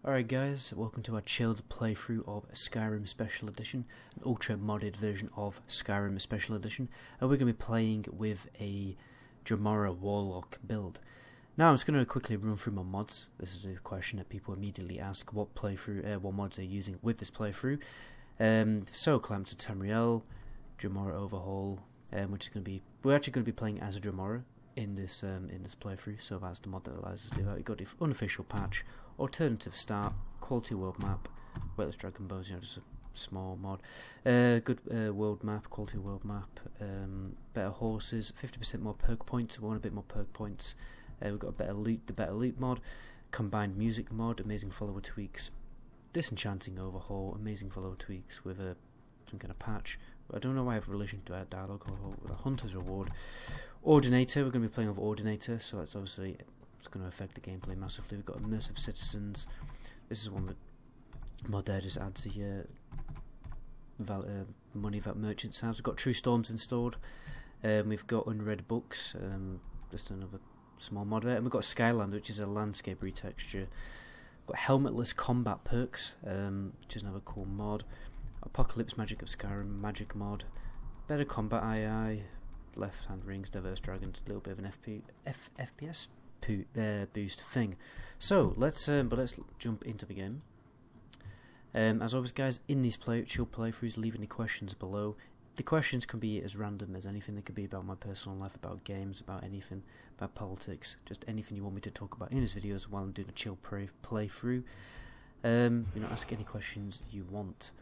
Alright guys, welcome to our chilled playthrough of Skyrim Special Edition, an ultra modded version of Skyrim Special Edition, and we're going to be playing with a Dremora Warlock build. Now I'm just going to quickly run through my mods. This is a question that people immediately ask, what mods they're using with this playthrough. So Clamps of Tamriel, Dremora Overhaul, which is going to be, we're actually going to be playing as a Dremora in this playthrough, so that's the mod that allows us to do that. We've got the unofficial patch, alternative start, quality world map, Weightless Dragon Bows, you know, just a small mod, good world map, quality world map, better horses, 50% more perk points, we want a bit more perk points, we've got a better loot, the better loot mod, combined music mod, amazing follower tweaks, disenchanting overhaul, amazing follower tweaks with some kind of patch. I don't know why I have relation to our dialogue, with a hunter's reward. Ordinator, we're going to be playing with Ordinator, so that's obviously it's going to affect the gameplay massively. We've got Immersive Citizens. This is one that mod there just adds the money that merchants have. We've got True Storms installed. We've got Unread Books, just another small mod there. And we've got Skyland, which is a landscape retexture. We've got Helmetless Combat Perks, which is another cool mod. Apocalypse Magic of Skyrim Magic mod. Better Combat II. Left hand rings, diverse dragons, a little bit of an FPS boost thing. So let's jump into the game. As always, guys, in these chill playthroughs, leave any questions below. The questions can be as random as anything. They could be about my personal life, about games, about anything, about politics, just anything you want me to talk about in these videos while I'm doing a chill playthrough. Ask any questions you want,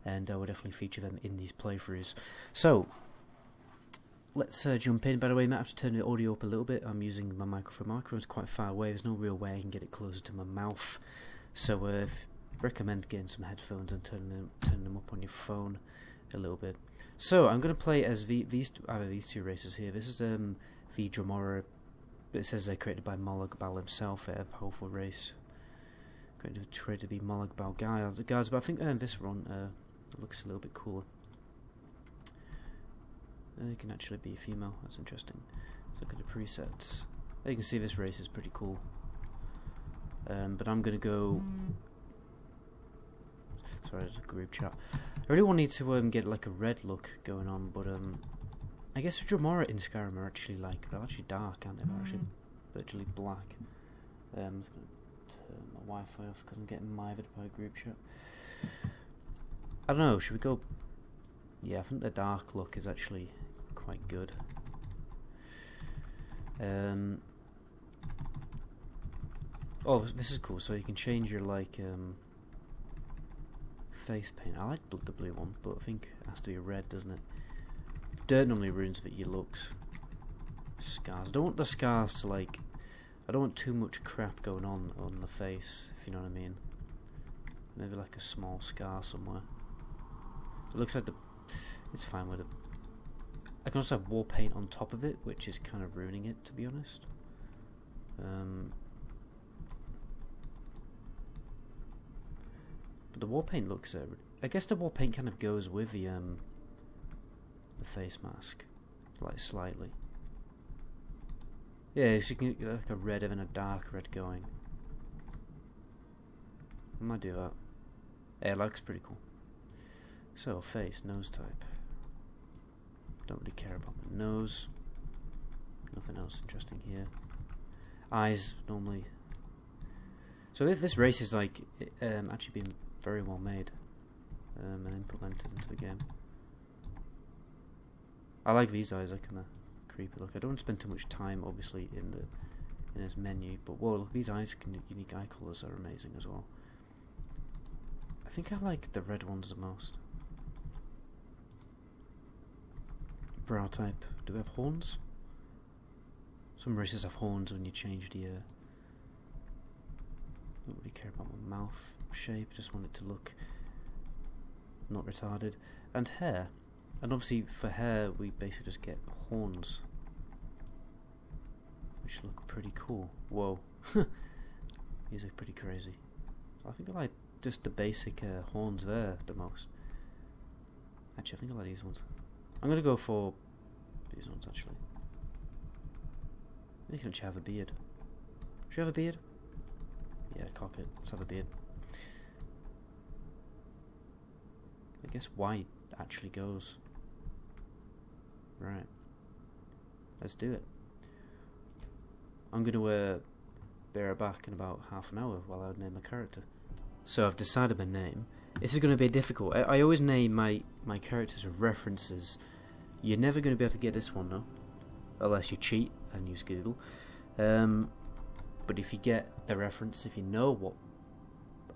and I will definitely feature them in these playthroughs. So let's jump in. By the way, I might have to turn the audio up a little bit. I'm using my microphone. My microphone's quite far away. There's no real way I can get it closer to my mouth. So recommend getting some headphones and turning them up on your phone a little bit. So I'm going to play as these two races here. This is the Dremora. It says they're created by Molag Bal himself. A powerful race. Created to be Molag Bal guards, but I think this one looks a little bit cooler. It can actually be a female, that's interesting. Let's look at the presets. You can see this race is pretty cool. But I'm going to go... Sorry, there's a group chat. I really want to get like a red look going on, but I guess Dremora in Skyrim are actually they're actually dark, aren't they? They're actually virtually black. I'm just going to turn my Wi-Fi off because I'm getting mithered by a group chat. I don't know, should we go... Yeah, I think the dark look is actually quite good. Oh, this is cool. So you can change your face paint. I like the blue one, but I think it has to be red, doesn't it? Dirt normally ruins your looks. Scars. I don't want the scars to I don't want too much crap going on the face, if you know what I mean. Maybe like a small scar somewhere. It looks like it's fine with it. I can also have war paint on top of it, which is kind of ruining it, to be honest. But the war paint looks... I guess the war paint kind of goes with the face mask, slightly. Yeah, so you can get like a red and a dark red going. I might do that. Yeah, it looks pretty cool. So, face, nose type. Don't really care about my nose. Nothing else interesting here. Eyes, normally. So if this race is actually been very well made and implemented into the game. I like these eyes, they're kind of creepy look. I don't want to spend too much time, obviously, in this menu. But whoa, look, these eyes, unique eye colours are amazing as well. I think I like the red ones the most. Brow type. Do we have horns? Some races have horns when you change the don't really care about my mouth shape, just want it to look not retarded. And hair. And obviously for hair we basically just get horns, which look pretty cool. Whoa. These are pretty crazy. I think I like just the basic horns there the most. Actually I think I like these ones. I'm going to go for these ones, actually. You can actually have a beard. Should you have a beard? Yeah, cock it. Let's have a beard. I guess white actually goes. Right. Let's do it. I'm going to bear it back in about half an hour while I name my character. So I've decided my name. This is going to be difficult. I always name my characters with references. You're never going to be able to get this one though, unless you cheat and use Google. But if you get the reference, if you know what,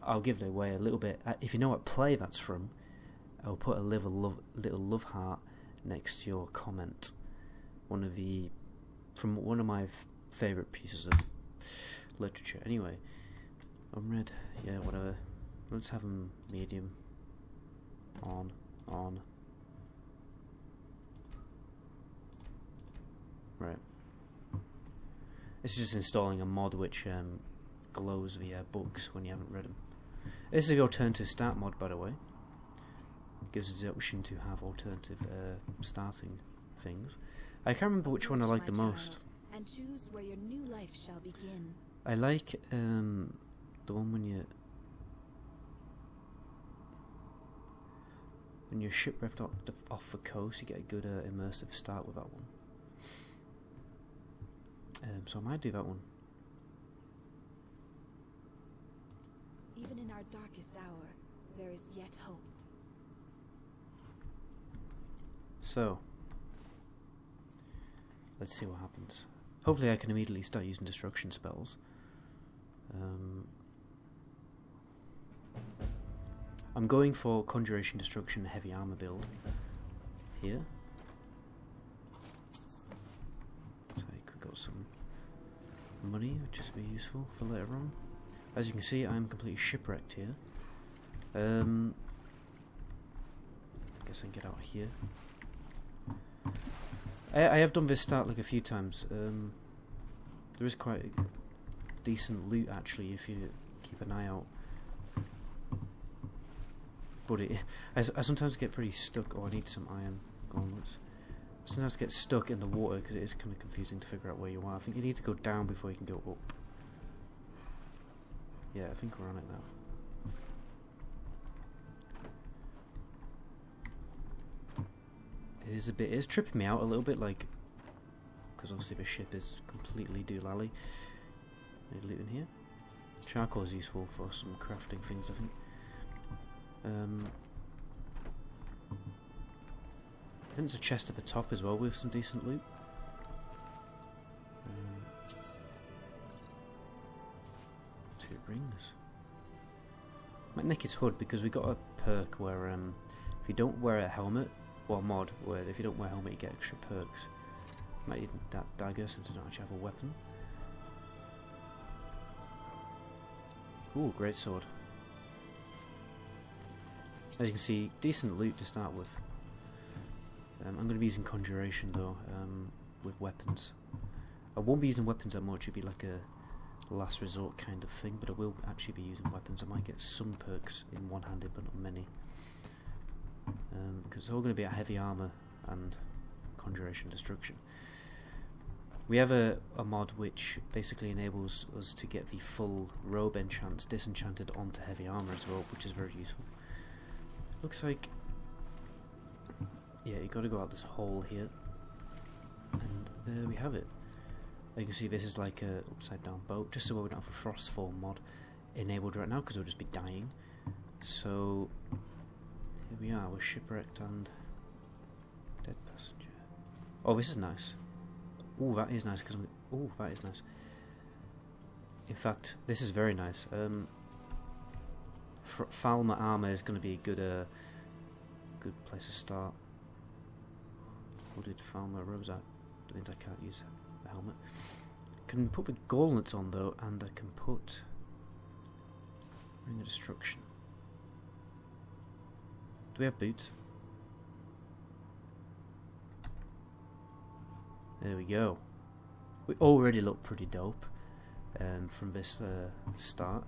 I'll give it away a little bit. If you know what play that's from, I'll put a little love heart next to your comment. From one of my favourite pieces of literature. Anyway, unread, yeah, whatever. Let's have them medium. On. Right. This is just installing a mod which glows via books when you haven't read them. This is the alternative start mod, by the way. It gives us the option to have alternative starting things. I can't remember which one I like the most. And choose where your new life shall begin. I like the one when you're shipwrecked off the coast. You get a good immersive start with that one. So I might do that one. Even in our darkest hour, there is yet hope. So, let's see what happens. Hopefully I can immediately start using destruction spells. I'm going for Conjuration, Destruction, Heavy Armor build here. So we've got some money, which will be useful for later on. As you can see, I'm completely shipwrecked here. I guess I can get out here. I have done this start like a few times. There is quite decent loot actually if you keep an eye out. But I sometimes get pretty stuck. Oh, I need some iron gauntlets. Sometimes get stuck in the water because it is kind of confusing to figure out where you are. I think you need to go down before you can go up. Yeah, I think we're on it now. It is tripping me out a little bit, like, because obviously the ship is completely doolally. Any loot in here? Charcoal is useful for some crafting things, I think. I think there's a chest at the top as well with some decent loot. 2 rings. Might nick his hood because we got a perk where if you don't wear a helmet, or a mod where if you don't wear a helmet you get extra perks. Might need that dagger since I don't actually have a weapon. Ooh, great sword. As you can see, decent loot to start with. I'm going to be using Conjuration though, with weapons. I won't be using weapons that much, it'd be like a last resort kind of thing, but I will actually be using weapons. I might get some perks in one-handed, but not many. Because it's all going to be a heavy armor and Conjuration Destruction. We have a mod which basically enables us to get the full robe enchants disenchanted onto heavy armor as well, which is very useful. Looks like, yeah, you got to go out this hole here, and there we have it. You can see this is like a upside down boat, just so we don't have a Frostfall mod enabled right now because we'll just be dying. So here we are, we're shipwrecked and dead passenger. Oh, this is nice. Oh, that is nice because oh, that is nice. In fact, this is very nice. Falmer armor is going to be a good place to start. Hooded Falmer robes. That means I can't use a helmet. Can put the gauntlets on though, and I can put Ring of Destruction. Do we have boots? There we go. We already look pretty dope from this start.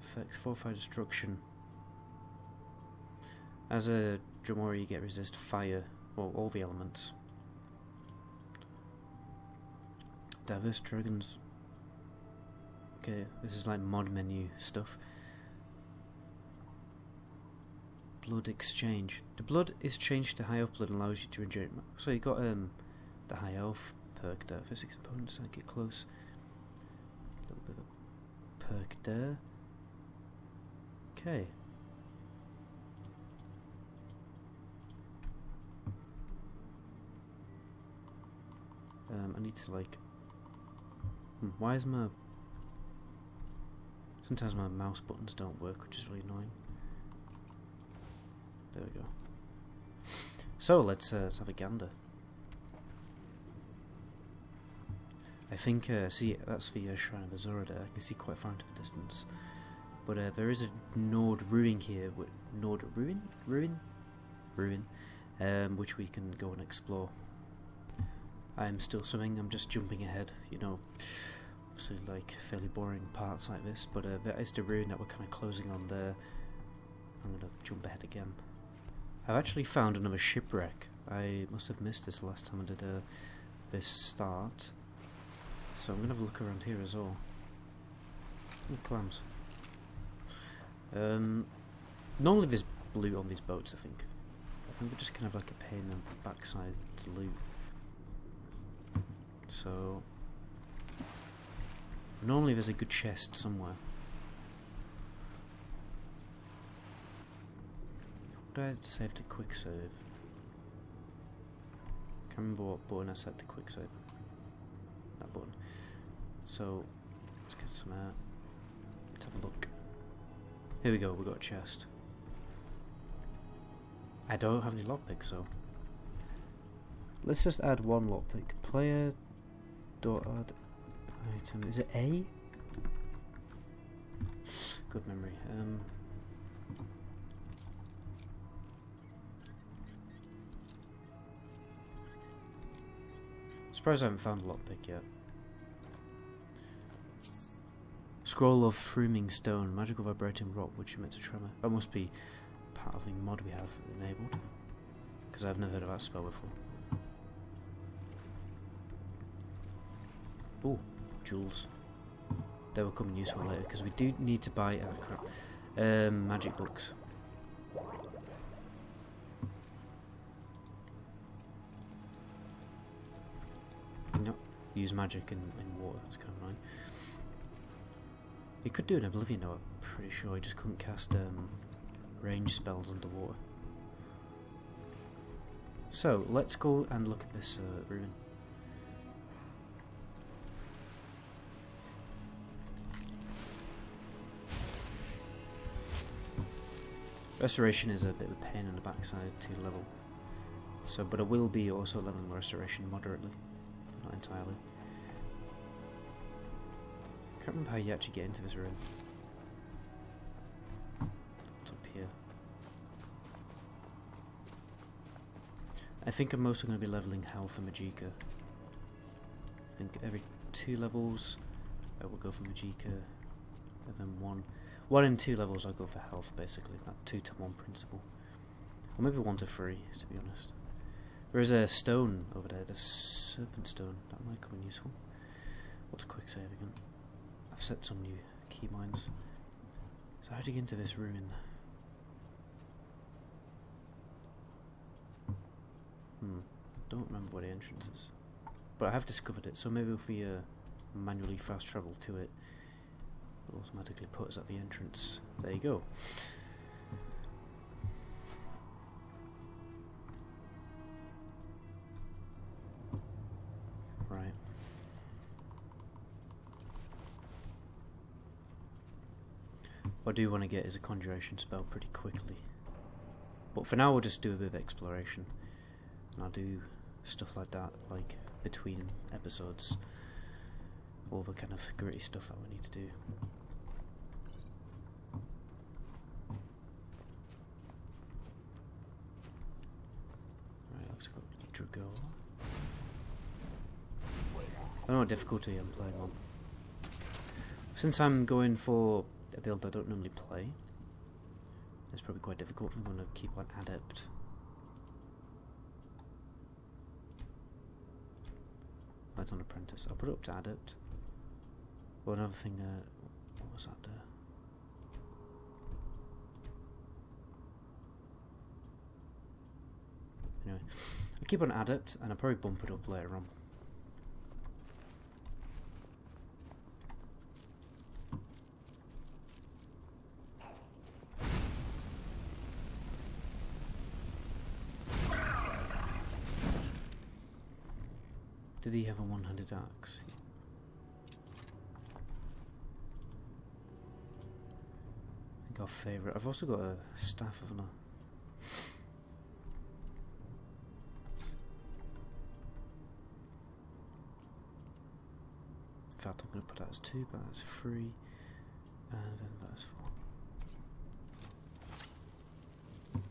Effects, Fortify Destruction. As a Dromori you get resist fire, well, all the elements. Diverse Dragons. Okay, this is like mod menu stuff. Blood exchange. The blood is changed to high elf blood and allows you to regenerate. So you got the high elf perk there. Physics opponents, I get close. A little bit of a perk there. Okay. I need to like. Why is my? Sometimes my mouse buttons don't work, which is really annoying. There we go. So let's have a gander. I think see that's the Shrine of Azura there. I can see quite far into the distance, but there is a Nord ruin here. Nord ruin, which we can go and explore. I'm still swimming. I'm just jumping ahead. You know, obviously like fairly boring parts like this, but there is the ruin that we're kind of closing on there. I'm gonna jump ahead again. I've actually found another shipwreck. I must have missed this last time I did this start. So I'm gonna have a look around here as well. Oh, clams. Normally there's loot on these boats, I think. I think we're just kind of like a pain in the backside to loot. So normally there's a good chest somewhere. Would I save to quick save? Can't remember what button I set to quick save. That button. So let's get some air. Let's have a look. Here we go, we got a chest. I don't have any lockpicks, so let's just add one lockpick. Player dot add item. Is it A? Good memory. Surprised I haven't found a lockpick yet. Scroll of Frooming Stone, magical vibrating rock which emits a tremor. That must be part of the mod we have enabled, because I've never heard of that spell before. Oh, jewels. They will come in useful later, because we do need to buy magic books. No, use magic in water. It's kind of annoying. You could do an Oblivion though, I'm pretty sure. I just couldn't cast range spells underwater. So let's go and look at this ruin. Restoration is a bit of a pain in the backside to level. So, but I will be also leveling restoration moderately, not entirely. Can't remember how you actually get into this room. What's up here? I think I'm mostly going to be leveling health and Magicka. I think every 2 levels I will go for Magicka, and then 1 and 2 levels I'll go for health, basically. That 2 to 1 principle. Or maybe 1 to 3, to be honest. There is a stone over there, the serpent stone. That might come in useful. What's quick save again? I've set some new keymines. So how do you get into this ruin? Don't remember where the entrance is. But I have discovered it, so maybe if we manually fast travel to it, it'll automatically put us at the entrance. There you go. Right. What I do want to get is a conjuration spell pretty quickly. But for now we'll just do a bit of exploration. And I'll do stuff like that, like between episodes. All the kind of gritty stuff that we need to do. Right, looks like we've got Drago. I don't know what difficulty I'm playing on. Since I'm going for a build I don't normally play, it's probably quite difficult if I'm going to keep on Adept. Oh, it's on Apprentice. I'll put it up to Adept. Oh, another thing, what was that there? Anyway, I keep on Adept, and I'll probably bump it up later on. Did he have a one-handed axe? I think our favourite. I've also got a staff, haven't I? In fact, I'm going to put that as 2, but that's 3, and then that's 4.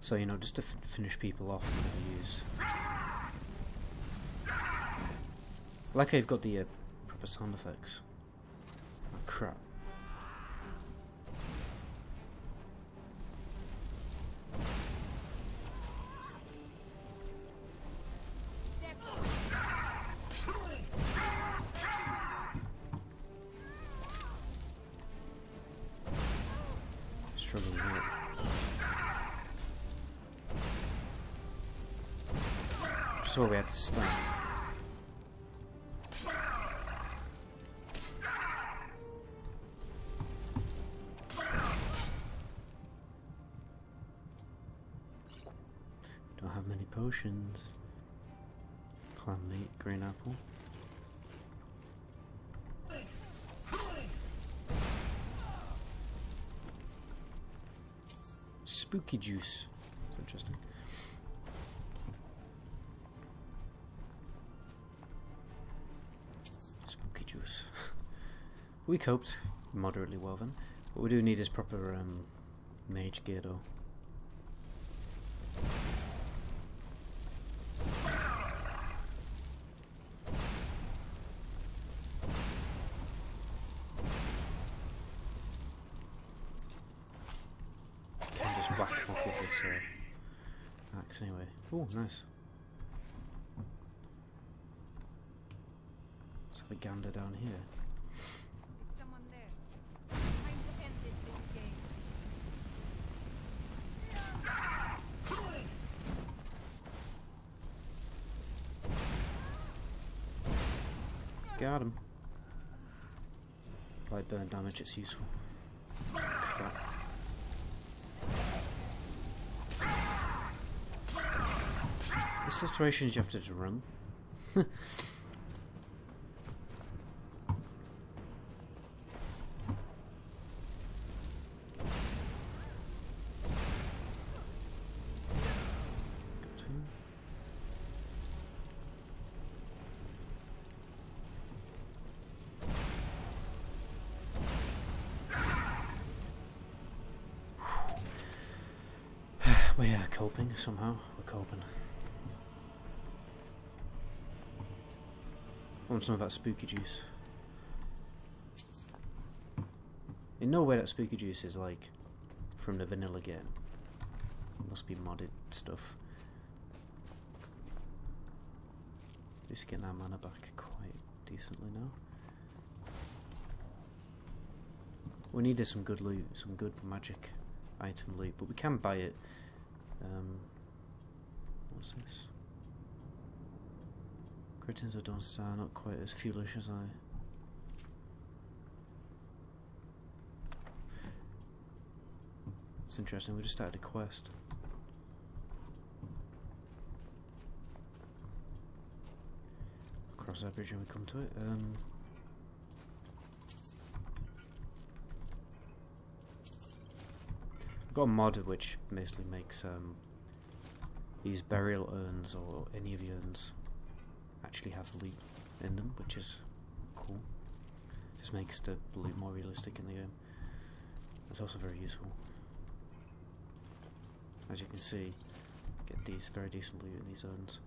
So, you know, just to finish people off, I'm going to use... I like how you've got the proper sound effects. Oh, crap. Struggling here. Just where we had to stand. Don't have many potions. Clan meat, green apple. Spooky juice. That's interesting. Spooky juice. We coped moderately well then. What we do need is proper mage gear though. Whack him off with this axe anyway. Oh, nice. Let's have a gander down here. Is someone there? Time to end this little game. Got him. Light burn damage, it's useful. Crap. In situations you have to just run. We are coping somehow. We're coping. I want some of that spooky juice. In no way that spooky juice is like from the vanilla game. It must be modded stuff. At least getting our mana back quite decently now. We needed some good loot, some good magic item loot, but we can buy it. What's this? Cretins of Dawnstar, not quite as foolish as I. It's interesting, we just started a quest. Cross that bridge when we come to it. I've got a mod which basically makes these burial urns or any of the urns actually have loot in them, which is cool. Just makes the loot more realistic in the game. It's also very useful. As you can see, get these very decent loot in these urns.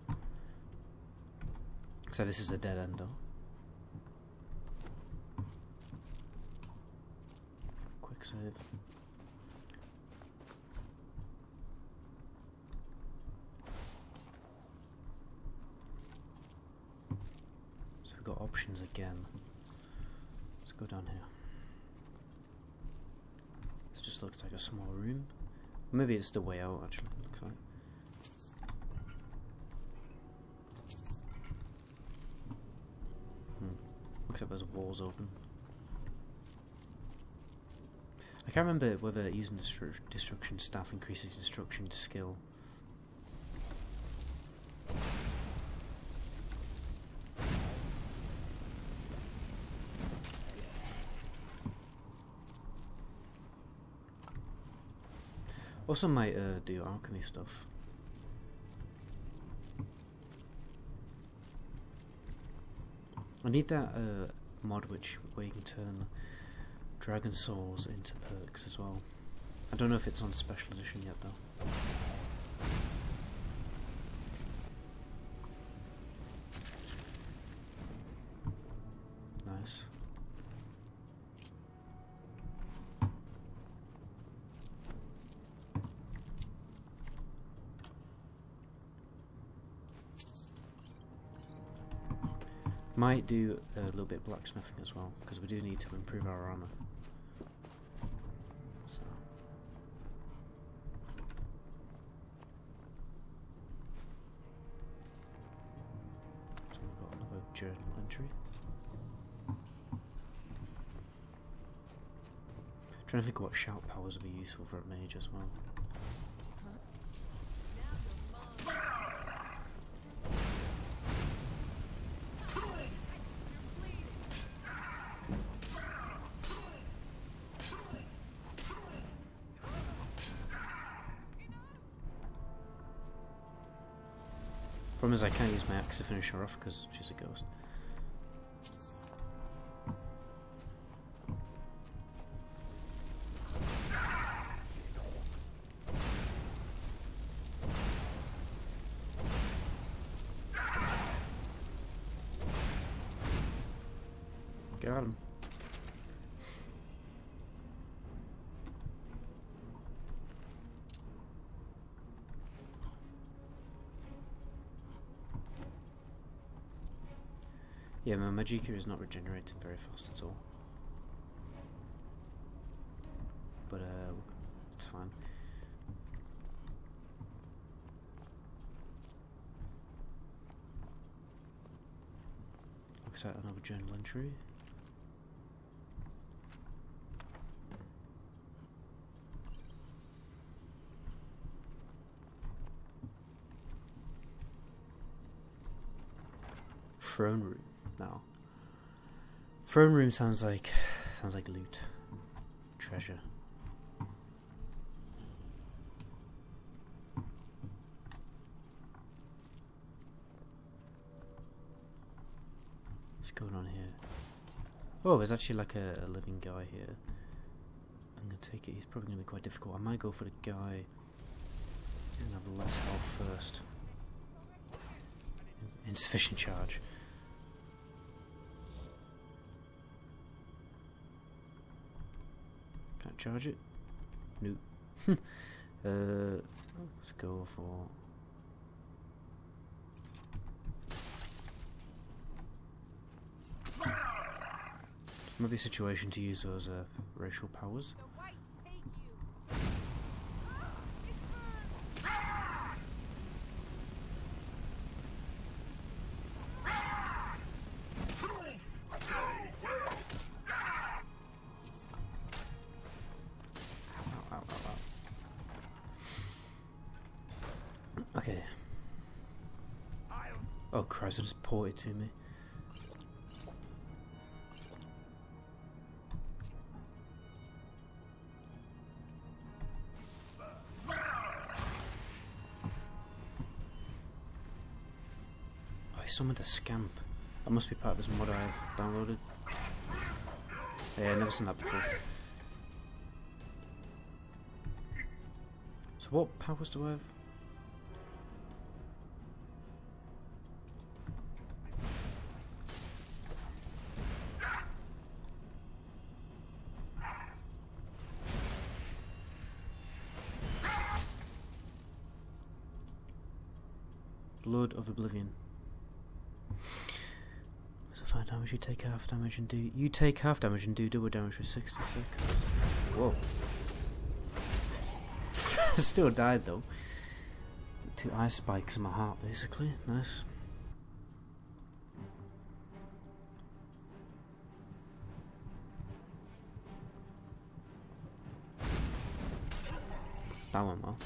So this is a dead end though. Quick save. got options again. Let's go down here. This just looks like a small room. Maybe it's the way out actually, looks like. Looks like there's walls open. I can't remember whether using destruction staff increases destruction skill. Also might do alchemy stuff. I need that mod where you can turn Dragon Souls into perks as well. I don't know if it's on special edition yet though. Nice. Might do a little bit of blacksmithing as well, because we do need to improve our armor. So we've got another journal entry. Trying to think what shout powers would be useful for a mage as well. Problem is I can't use my axe to finish her off because she's a ghost. Got him. Yeah, my Magicka is not regenerating very fast at all. But it's fine. Looks like another journal entry. Throne room now. Throne room sounds like loot, treasure. What's going on here? Oh, there's actually like a living guy here. I'm gonna take it. He's probably gonna be quite difficult. I might go for the guy who's gonna have less health first. Insufficient charge. Can't charge it? Nope. Let's go for... Might be a situation to use those racial powers. Okay. Oh Christ, I just ported to me. Oh, he summoned a scamp. That must be part of this mod I've downloaded. Yeah, I've never seen that before. So what powers do I have? Blood of Oblivion. So 5 damage, you take half damage and do... You take half damage and do double damage for 60 seconds. Whoa. Still died though. 2 ice spikes in my heart basically. Nice. That went well.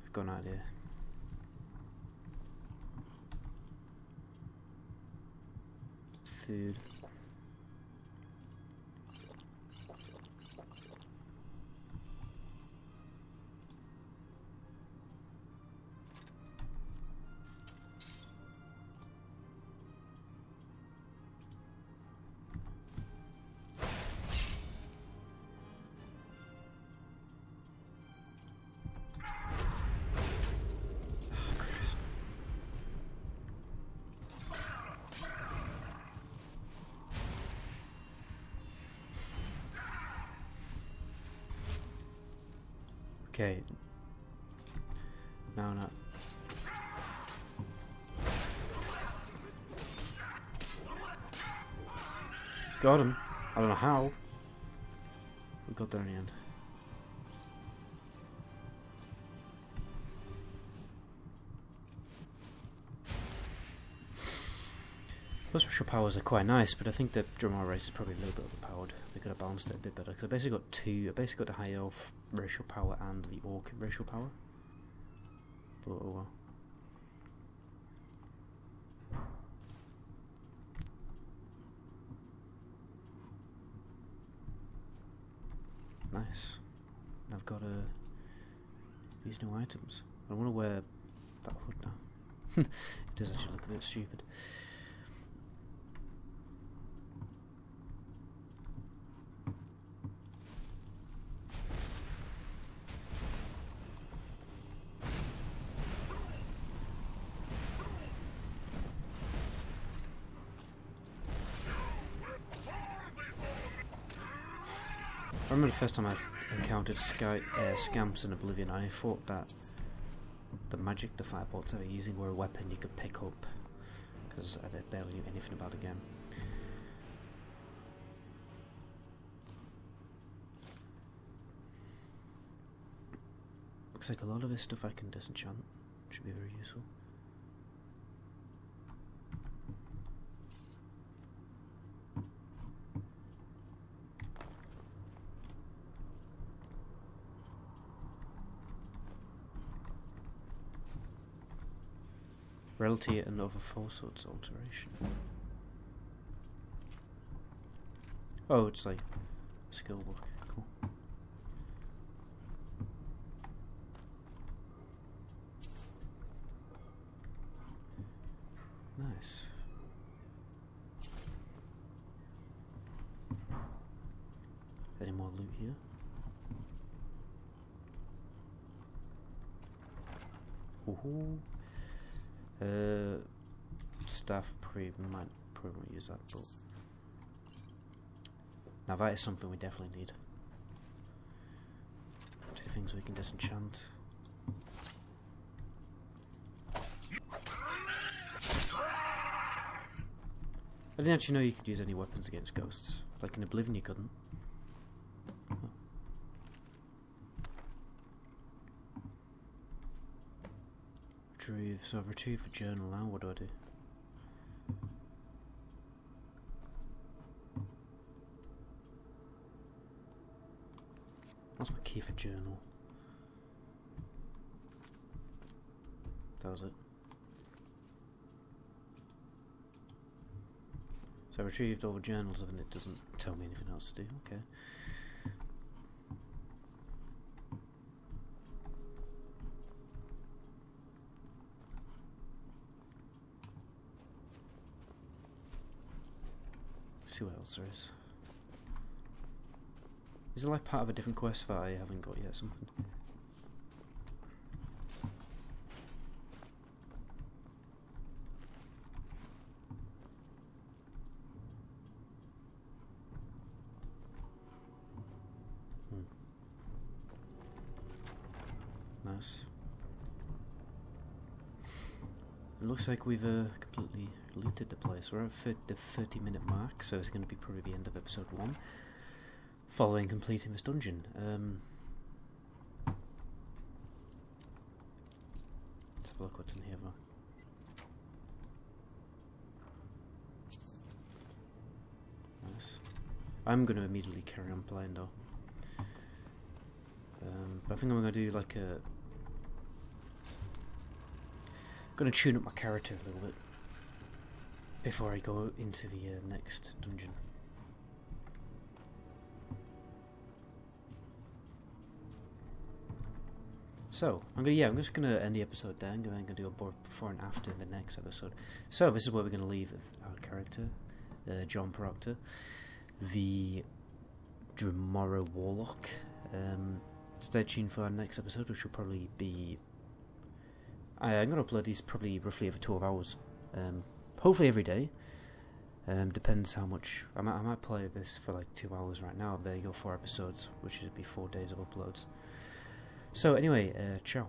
I've got an idea. Food. Okay. No, no. Got him. I don't know how. We got there in the end. Those racial powers are quite nice, but I think the Dromar race is probably a little bit overpowered. They could have balanced it a bit better, because I basically got two. I basically got the high elf racial power and the orc racial power. But oh well. Nice. And I've got these new items. I want to wear that hood now. It does actually look a bit stupid. I remember the first time I encountered scamps in Oblivion, I thought that the magic the firebots they were using were a weapon you could pick up, because I barely knew anything about the game. Looks like a lot of this stuff I can disenchant, should be very useful. Reality and other falsehoods alteration. Oh, it's like a skill book. Cool. Nice. Any more loot here? Woohoo. Staff probably won't use that, but now that is something we definitely need. 2 things we can disenchant. I didn't actually know you could use any weapons against ghosts. Like in Oblivion you couldn't. Oh. Retrieve, so I've retrieved a journal now, what do I do? What's my key for journal? That was it. So I retrieved all the journals and it doesn't tell me anything else to do, okay. See what else there is. Is it like part of a different quest that I haven't got yet or something? Nice. Nice. It looks like we've completely looted the place. We're at the 30-minute mark, so it's going to be probably the end of episode 1. Following completing this dungeon. Let's have a look what's in here though. Nice. I'm going to immediately carry on playing though. But I think I'm going to do like a... going to tune up my character a little bit before I go into the next dungeon. So, I'm just gonna end the episode there. I'm gonna do a before and after in the next episode. So, this is where we're gonna leave our character, John Proctor, the Dremora Warlock. Stay tuned for our next episode, which will probably be... I'm gonna upload these probably roughly every 12 hours. Hopefully every day. Depends how much... I might play this for like 2 hours right now. There you go, 4 episodes, which would be 4 days of uploads. So anyway, ciao.